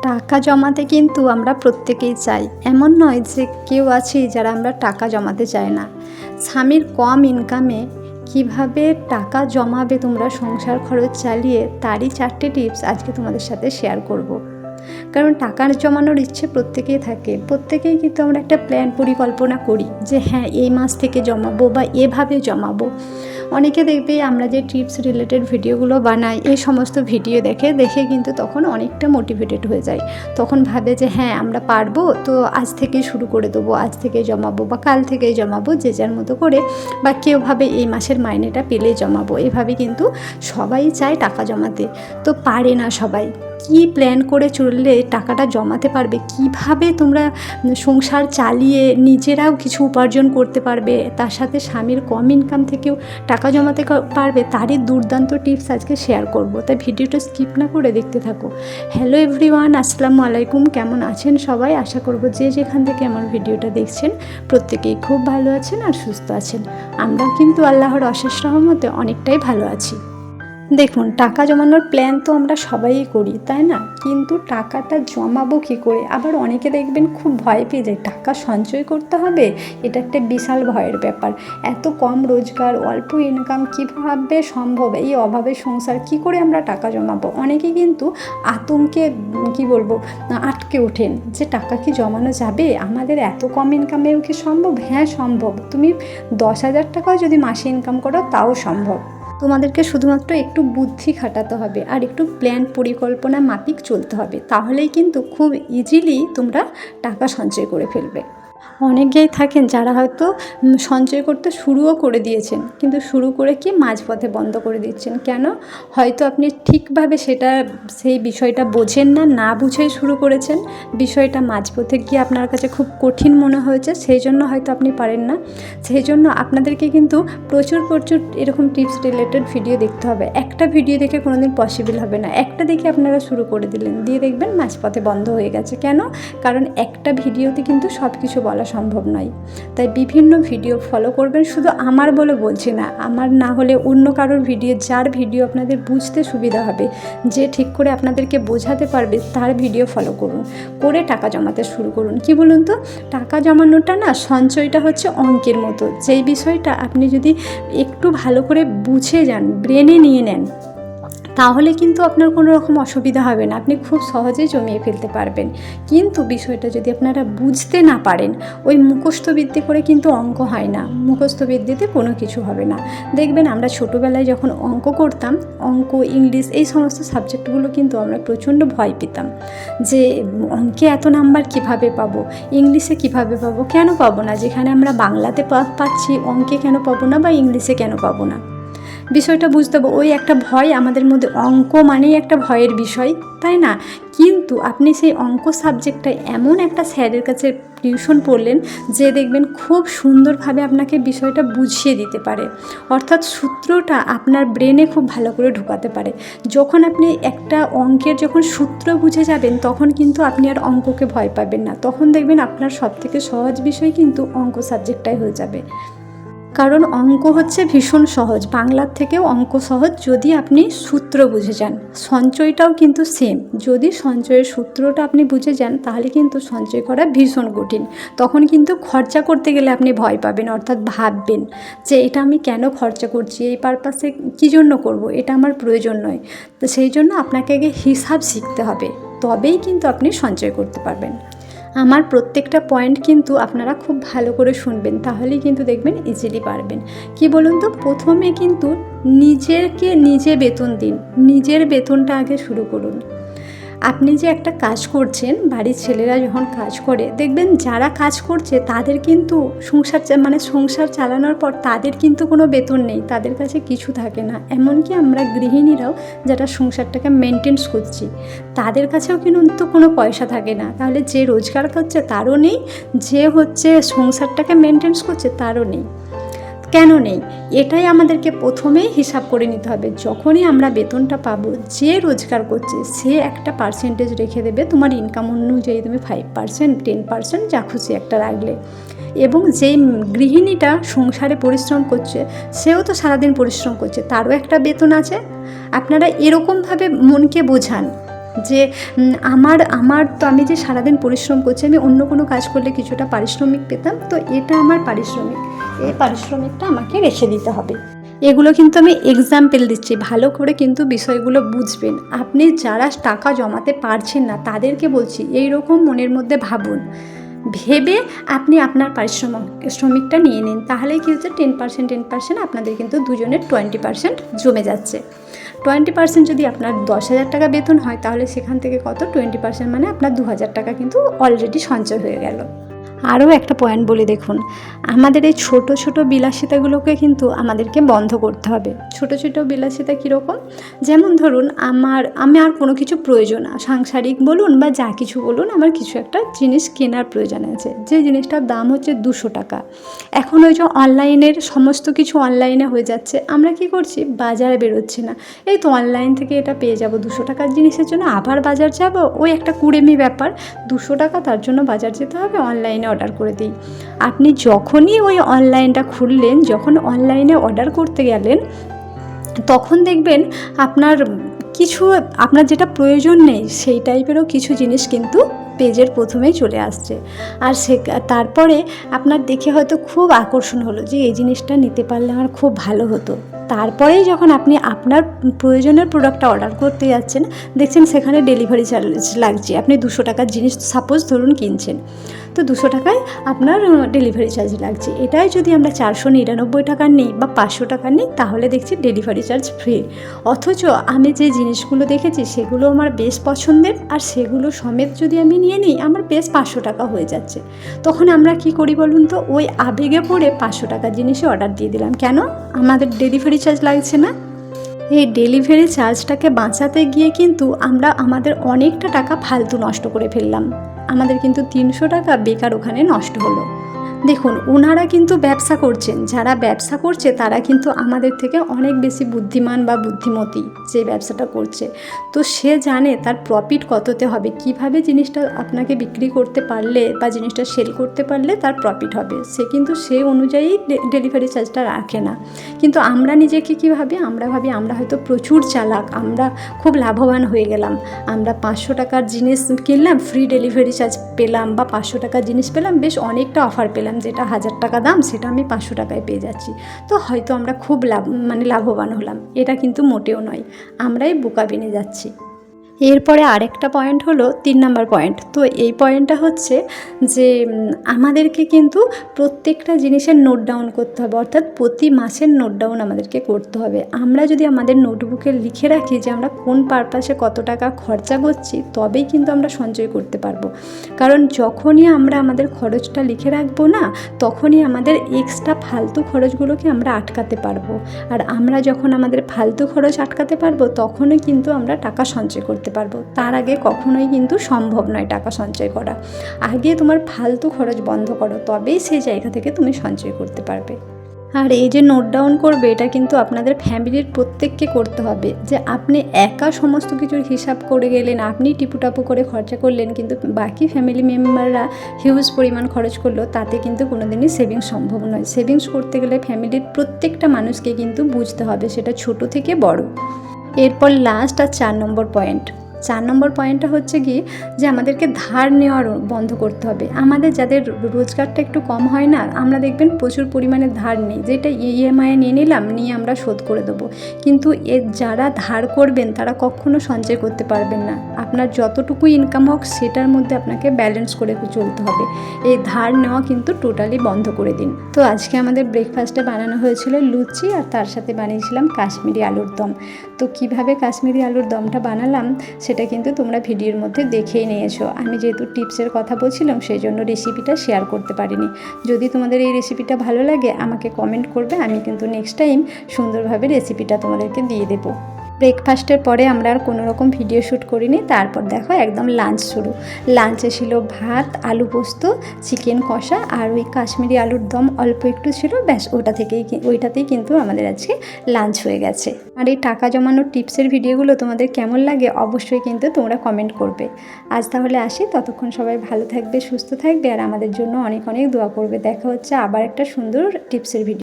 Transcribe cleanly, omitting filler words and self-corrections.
টাকা জমাতে কিন্তু আমরা প্রত্যেকেই চাই, এমন নয় যে কেউ আছে যারা আমরা টাকা জমাতে চাই না। স্বামীর কম ইনকামে কিভাবে টাকা জমাবে তোমরা সংসার খরচ চালিয়ে, তারই 4টে টিপস আজকে তোমাদের সাথে শেয়ার করব। কারণ টাকা জমানোর ইচ্ছে প্রত্যেকেই থাকে, প্রত্যেকেই কিন্তু আমরা একটা প্ল্যান পরিকল্পনা করি যে হ্যাঁ এই মাস থেকে জমাবো বা এভাবে জমাবো। অনেকে দেখবে আমরা যে টিপস রিলেটেড ভিডিওগুলো বানাই, এই সমস্ত ভিডিও দেখে কিন্তু তখন অনেকটা মোটিভেটেড হয়ে যায়। তখন ভাবে যে হ্যাঁ আমরা পারবো, তো আজ থেকেই শুরু করে দেবো, আজ থেকেই জমাবো বা কাল থেকেই জমাবো, যে যার মতো করে, বা কেউ ভাবে এই মাসের মাইনেটা পেলেই জমাবো। এভাবে কিন্তু সবাই চায় টাকা জমাতে, তো পারে না সবাই। কি প্ল্যান করে চললে টাকাটা জমাতে পারবে, কিভাবে তোমরা সংসার চালিয়ে নিজেরাও কিছু উপার্জন করতে পারবে, তার সাথে স্বামীর কম ইনকাম থেকেও টাকা জমাতে পারবে, তারই দুর্দান্ত টিপস আজকে শেয়ার করব। তাই ভিডিওটা স্কিপ না করে দেখতে থাকো। হ্যালো এভরিওয়ান, আসসালামু আলাইকুম। কেমন আছেন সবাই? আশা করব যে যেখান থেকে আমার ভিডিওটা দেখছেন প্রত্যেকেই খুব ভালো আছেন আর সুস্থ আছেন। আমরাও কিন্তু আল্লাহর অশেষ রহমতে অনেকটাই ভালো আছি। দেখুন, টাকা জমানোর প্ল্যান তো আমরা সবাই করি, তাই না? কিন্তু টাকাটা জমাবো কী করে? আবার অনেকে দেখবেন খুব ভয় পেয়ে যায়, টাকা সঞ্চয় করতে হবে, এটা একটা বিশাল ভয়ের ব্যাপার। এত কম রোজগার, অল্প ইনকাম, কীভাবে সম্ভব? এই অভাবের সংসার, কি করে আমরা টাকা জমাবো? অনেকে কিন্তু আতঙ্কে আটকে ওঠেন যে টাকা কি জমানো যাবে? আমাদের এত কম ইনকামেও কি সম্ভব? হ্যাঁ সম্ভব। তুমি 10,000 টাকাও যদি মাসে ইনকাম করো তাও সম্ভব। তোমাদেরকে শুধুমাত্র একটু বুদ্ধি খাটাতে হবে আর একটু প্ল্যান পরিকল্পনা মাফিক চলতে হবে, তাহলেই কিন্তু খুব ইজিলি তোমরা টাকা সঞ্চয় করে ফেলবে। অনেকেই থাকেন যারা হয়তো সঞ্চয় করতে শুরুও করে দিয়েছেন, কিন্তু শুরু করে কি মাঝপথে বন্ধ করে দিচ্ছেন। কেন? হয়তো আপনি ঠিকভাবে সেই বিষয়টা বোঝেন না বুঝেই শুরু করেছেন। বিষয়টা মাঝপথে গিয়ে আপনার কাছে খুব কঠিন মনে হয়েছে, সেই জন্য হয়তো আপনি পারেন না। সেই জন্য আপনাদেরকে কিন্তু প্রচুর এরকম টিপস রিলেটেড ভিডিও দেখতে হবে। একটা ভিডিও দেখে কোনোদিন পসিবল হবে না। একটা দেখে আপনারা শুরু করে দিলেন, দিয়ে দেখবেন মাঝপথে বন্ধ হয়ে গেছে। কেন? কারণ একটা ভিডিওতে কিন্তু সব কিছু বলা সম্ভব নয়। তাই বিভিন্ন ভিডিও ফলো করবেন। শুধু আমার বলে বলছি না, আমার না হলে অন্য কারোর ভিডিও, যার ভিডিও আপনাদের বুঝতে সুবিধা হবে, যে ঠিক করে আপনাদেরকে বোঝাতে পারবে, তার ভিডিও ফলো করুন, করে টাকা জমাতে শুরু করুন। কি বলুন তো, টাকা জমানোটা না, সঞ্চয়টা হচ্ছে অঙ্কের মতো। যেই বিষয়টা আপনি যদি একটু ভালো করে বুঝে যান, ব্রেনে নিয়ে নেন, তাহলে কিন্তু আপনার কোনো রকম অসুবিধা হবে না, আপনি খুব সহজেই জমিয়ে ফেলতে পারবেন। কিন্তু বিষয়টা যদি আপনারা বুঝতে না পারেন, ওই মুখস্থবিদ্যে করে কিন্তু অঙ্ক হয় না, মুখস্থবিদ্যেতে কোনো কিছু হবে না। দেখবেন আমরা ছোটোবেলায় যখন অঙ্ক করতাম, অঙ্ক, ইংলিশ, এই সমস্ত সাবজেক্টগুলো কিন্তু আমরা প্রচণ্ড ভয় পেতাম যে অঙ্কে এত নাম্বার কিভাবে পাবো, ইংলিশে কিভাবে পাবো। কেন পাবো না? যেখানে আমরা বাংলাতে পাচ্ছি, অঙ্কে কেন পাবো না বা ইংলিশে কেন পাবো না? বিষয়টা বুঝতে হবে। ওই একটা ভয় আমাদের মধ্যে, অঙ্ক মানেই একটা ভয়ের বিষয়, তাই না? কিন্তু আপনি সেই অঙ্ক সাবজেক্টটা এমন একটা স্যারের কাছে টিউশন পড়লেন যে দেখবেন খুব সুন্দরভাবে আপনাকে বিষয়টা বুঝিয়ে দিতে পারে, অর্থাৎ সূত্রটা আপনার ব্রেনে খুব ভালো করে ঢোকাতে পারে। যখন আপনি একটা অঙ্কের যখন সূত্র বুঝে যাবেন, তখন কিন্তু আপনি আর অঙ্ককে ভয় পাবেন না। তখন দেখবেন আপনার সবথেকে সহজ বিষয় কিন্তু অঙ্ক সাবজেক্টটাই হয়ে যাবে। কারণ অঙ্ক হচ্ছে ভীষণ সহজ, বাংলার থেকেও অঙ্ক সহজ যদি আপনি সূত্র বুঝে যান। সঞ্চয়টাও কিন্তু সেম, যদি সঞ্চয়ের সূত্রটা আপনি বুঝে যান, তাহলে কিন্তু সঞ্চয় করা ভীষণ কঠিন। তখন কিন্তু খরচা করতে গেলে আপনি ভয় পাবেন, অর্থাৎ ভাববেন যে এটা আমি কেন খরচা করছি, এই পারপাসে কী জন্য করব, এটা আমার প্রয়োজন নয়। তো সেই জন্য আপনাকে আগে হিসাব শিখতে হবে, তবেই কিন্তু আপনি সঞ্চয় করতে পারবেন। আমার প্রত্যেকটা পয়েন্ট কিন্তু আপনারা খুব ভালো করে শুনবেন, তাহলেই কিন্তু দেখবেন ইজিলি পারবেন। কি বলুন তো, প্রথমে কিন্তু নিজেকে নিজে বেতন দিন, নিজের বেতনটা আগে শুরু করুন। আপনি যে একটা কাজ করছেন, বাড়ির ছেলেরা যখন কাজ করে, দেখবেন যারা কাজ করছে তাদের কিন্তু সংসার চালানোর পর তাদের কিন্তু কোনো বেতন নেই, তাদের কাছে কিছু থাকে না। এমনকি আমরা গৃহিণীরাও যারা সংসারটাকে মেনটেন্স করছি, তাদের কাছেও কিন্তু কোনো পয়সা থাকে না। তাহলে যে রোজগার করছে তারও নেই, যে সংসারটাকে মেনটেন্স করছে তারও নেই। কেন নেই? এটাই আমাদেরকে প্রথমেই হিসাব করে নিতে হবে। যখনই আমরা বেতনটা পাবো, যে রোজগার করছে সে একটা পার্সেন্টেজ রেখে দেবে, তোমার ইনকাম অনুযায়ী তুমি 5%, 10% যা খুশি একটা রাখলে। এবং যেই গৃহিণীটা সংসারে পরিশ্রম করছে, সেও তো সারাদিন পরিশ্রম করছে, তারও একটা বেতন আছে। আপনারা এরকমভাবে মনকে বোঝান যে আমার তো আমি যে সারাদিন পরিশ্রম করছি, আমি অন্য কোনো কাজ করলে কিছুটা পারিশ্রমিক পেতাম, তো এটা আমার পারিশ্রমিক, এই পারিশ্রমিকটা আমাকে রেখে দিতে হবে। এগুলো কিন্তু আমি এক্সাম্পল দিচ্ছি, ভালো করে কিন্তু বিষয়গুলো বুঝবেন। আপনি যারা টাকা জমাতে পারছেন না তাদেরকে বলছি এই রকম মনের মধ্যে ভাবুন, ভেবে আপনি আপনার শ্রমিকটা নিয়ে নিন, তাহলেই কি হচ্ছে 10% আপনাদের কিন্তু দুজনের 20% জমে যাচ্ছে। 20% যদি আপনার 10,000 টাকা বেতন হয়, তাহলে সেখান থেকে কত 20% মানে আপনার 2,000 টাকা কিন্তু অলরেডি সঞ্চয় হয়ে গেল। আরও একটা পয়েন্ট বলে দেখুন, আমাদের এই ছোট ছোট বিলাসিতাগুলোকে কিন্তু আমাদেরকে বন্ধ করতে হবে। ছোট ছোট বিলাসিতা কীরকম? যেমন ধরুন আমি আর কোনো কিছু প্রয়োজন, সাংসারিক বলুন বা যা কিছু বলুন, আমার কিছু একটা জিনিস কেনার প্রয়োজন আছে, যে জিনিসটার দাম হচ্ছে 200 টাকা। এখন ওই যে অনলাইনের সমস্ত কিছু অনলাইনে হয়ে যাচ্ছে, আমরা কি করছি, বাজারে বেরোচ্ছি না, এই তো অনলাইন থেকে এটা পেয়ে যাব। 200 টাকার জিনিসের জন্য আবার বাজার যাব, ওই একটা কুড়েমি ব্যাপার। 200 টাকা, তার জন্য বাজার যেতে হবে, অনলাইনে অর্ডার করে দিই। আপনি যখনই ওই অনলাইনটা খুললেন, যখন অনলাইনে অর্ডার করতে গেলেন, তখন দেখবেন আপনার যেটা প্রয়োজন নেই সেই টাইপেরও কিছু জিনিস কিন্তু পেজের প্রথমেই চলে আসছে। আর তারপরে আপনার দেখে হয়তো খুব আকর্ষণ হলো যে এই জিনিসটা নিতে পারলে আমার খুব ভালো হতো। তারপরেই যখন আপনি আপনার প্রয়োজনের প্রোডাক্টটা অর্ডার করতে যাচ্ছেন, দেখছেন সেখানে ডেলিভারি চার্জ লাগছে। আপনি 200 টাকার জিনিস সাপোজ ধরুন কিনছেন, তো 200 টাকায় আপনার ডেলিভারি চার্জ লাগছে। এটাই যদি আমরা 499 টাকার নিই বা 500 টাকার নিই, তাহলে দেখছি ডেলিভারি চার্জ ফ্রি। অথচ আমি যে জিনিসগুলো দেখেছি সেগুলো আমার বেশ পছন্দের, আর সেগুলো সমেত যদি আমি নিয়ে নিই, আমার বেশ 500 টাকা হয়ে যাচ্ছে। তখন আমরা কি করি বলুন তো, ওই আবেগে পড়ে 500 টাকার জিনিসে অর্ডার দিয়ে দিলাম। কেন? আমাদের ডেলিভারি চার্জ লাগছে না। এই ডেলিভারি চার্জটাকে বাঁচাতে গিয়ে কিন্তু আমরা আমাদের অনেকটা টাকা ফালতু নষ্ট করে ফেললাম। আমাদের কিন্তু 300 টাকা বেকার ওখানে নষ্ট হলো। দেখুন, ওনারা কিন্তু ব্যবসা করছেন, যারা ব্যবসা করছে তারা কিন্তু আমাদের থেকে অনেক বেশি বুদ্ধিমান বা বুদ্ধিমতী, যে ব্যবসাটা করছে। তো সে জানে তার প্রফিট কততে হবে, কিভাবে জিনিসটা আপনাকে বিক্রি করতে পারলে বা জিনিসটা সেল করতে পারলে তার প্রফিট হবে, সে কিন্তু সেই অনুযায়ী ডেলিভারি চার্জটা রাখে না। কিন্তু আমরা নিজেকে কী ভাবি, আমরা ভাবি আমরা হয়তো প্রচুর চালাক, আমরা খুব লাভবান হয়ে গেলাম, আমরা 500 টাকার জিনিস কিনলাম, ফ্রি ডেলিভারি চার্জ পেলাম, বা 500 টাকার জিনিস পেলাম, বেশ অনেকটা অফার পেলাম, যেটা 1000 টাকা দাম সেটা আমি 500 টাকায় পেয়ে যাচ্ছি, তো হয়তো আমরা খুব লাভবান হলাম। এটা কিন্তু মোটেও নয়, আমরাই বোকা বেনে যাচ্ছি। এরপরে আরেকটা পয়েন্ট হলো 3 নম্বর পয়েন্ট। তো এই পয়েন্টটা হচ্ছে যে আমাদেরকে কিন্তু প্রত্যেকটা জিনিসের নোট ডাউন করতে হবে, অর্থাৎ প্রতি মাসের নোট ডাউন আমাদেরকে করতে হবে। আমরা যদি আমাদের নোটবুকে লিখে রাখি যে আমরা কোন পারপাসে কত টাকা খরচা করছি, তবেই কিন্তু আমরা সঞ্চয় করতে পারবো। কারণ যখনই আমরা আমাদের খরচটা লিখে রাখবো না, তখনই আমাদের এক্সট্রা ফালতু খরচগুলোকে আমরা আটকাতে পারবো। আর আমরা যখন আমাদের ফালতু খরচ আটকাতে পারবো, তখনই কিন্তু আমরা টাকা সঞ্চয় করতে পারবো। তার আগে কখনোই কিন্তু সম্ভব নয় টাকা সঞ্চয় করা। আগে তোমার ফালতু খরচ বন্ধ করো, তবেই সেই জায়গা থেকে তুমি সঞ্চয় করতে পারবে। আর এই যে নোট ডাউন করবে, এটা কিন্তু আপনাদের ফ্যামিলির প্রত্যেককে করতে হবে। যে আপনি একা সমস্ত কিছুর হিসাব করে গেলেন, আপনি টিপুটাপু করে খরচা করলেন, কিন্তু বাকি ফ্যামিলি মেম্বাররা হিউজ পরিমাণ খরচ করলো, তাতে কিন্তু কোনোদিনই সেভিংস সম্ভব নয়। সেভিংস করতে গেলে ফ্যামিলির প্রত্যেকটা মানুষকে কিন্তু বুঝতে হবে, সেটা ছোট থেকে বড়। এরপর লাস্ট আর 4 নম্বর পয়েন্ট। 4 নম্বর পয়েন্টটা হচ্ছে কি, যে আমাদেরকে ধার নেওয়ার বন্ধ করতে হবে। আমাদের যাদের রোজগারটা একটু কম হয় না, আমরা দেখবেন প্রচুর পরিমাণে ধার নিই, যেটা ইএমআই নিয়ে নিলাম, নিয়ে আমরা শোধ করে দেবো। কিন্তু যারা ধার করবেন তারা কখনো সঞ্চয় করতে পারবেন না। আপনার যতটুকু ইনকাম হোক সেটার মধ্যে আপনাকে ব্যালেন্স করে চলতে হবে। এই ধার নেওয়া কিন্তু টোটালি বন্ধ করে দিন। তো আজকে আমাদের ব্রেকফাস্টে বানানো হয়েছিল লুচি, আর তার সাথে বানিয়েছিলাম কাশ্মীরি আলুর দম। তো কিভাবে কাশ্মীরি আলুর দমটা বানালাম সেটা কিন্তু তোমরা ভিডিওর মধ্যে দেখেই নিয়েছো। আমি যেহেতু টিপসের কথা বলছিলাম, সেই জন্য রেসিপিটা শেয়ার করতে পারিনি। যদি তোমাদের এই রেসিপিটা ভালো লাগে আমাকে কমেন্ট করবে, আমি কিন্তু নেক্সট টাইম সুন্দরভাবে রেসিপিটা তোমাদেরকে দিয়ে দেবো। ব্রেকফাস্টের পরে আমরা আর কোনো রকম ভিডিও শ্যুট করিনি। তারপর দেখো একদম লাঞ্চ শুরু। লাঞ্চে ছিল ভাত, আলু পোস্ত, চিকেন কষা, আর ওই কাশ্মীরি আলুর দম অল্প একটু ছিল, ব্যাস ওইটাতেই কিন্তু আমাদের আজকে লাঞ্চ হয়ে গেছে। আর এই টাকা জমানোর টিপসের ভিডিওগুলো তোমাদের কেমন লাগে অবশ্যই কিন্তু তোমরা কমেন্ট করবে। আজ তাহলে আসি, ততক্ষণ সবাই ভালো থাকবে, সুস্থ থাকবে, আর আমাদের জন্য অনেক অনেক দোয়া করবে। দেখা হচ্ছে আবার একটা সুন্দর টিপসের ভিডিও।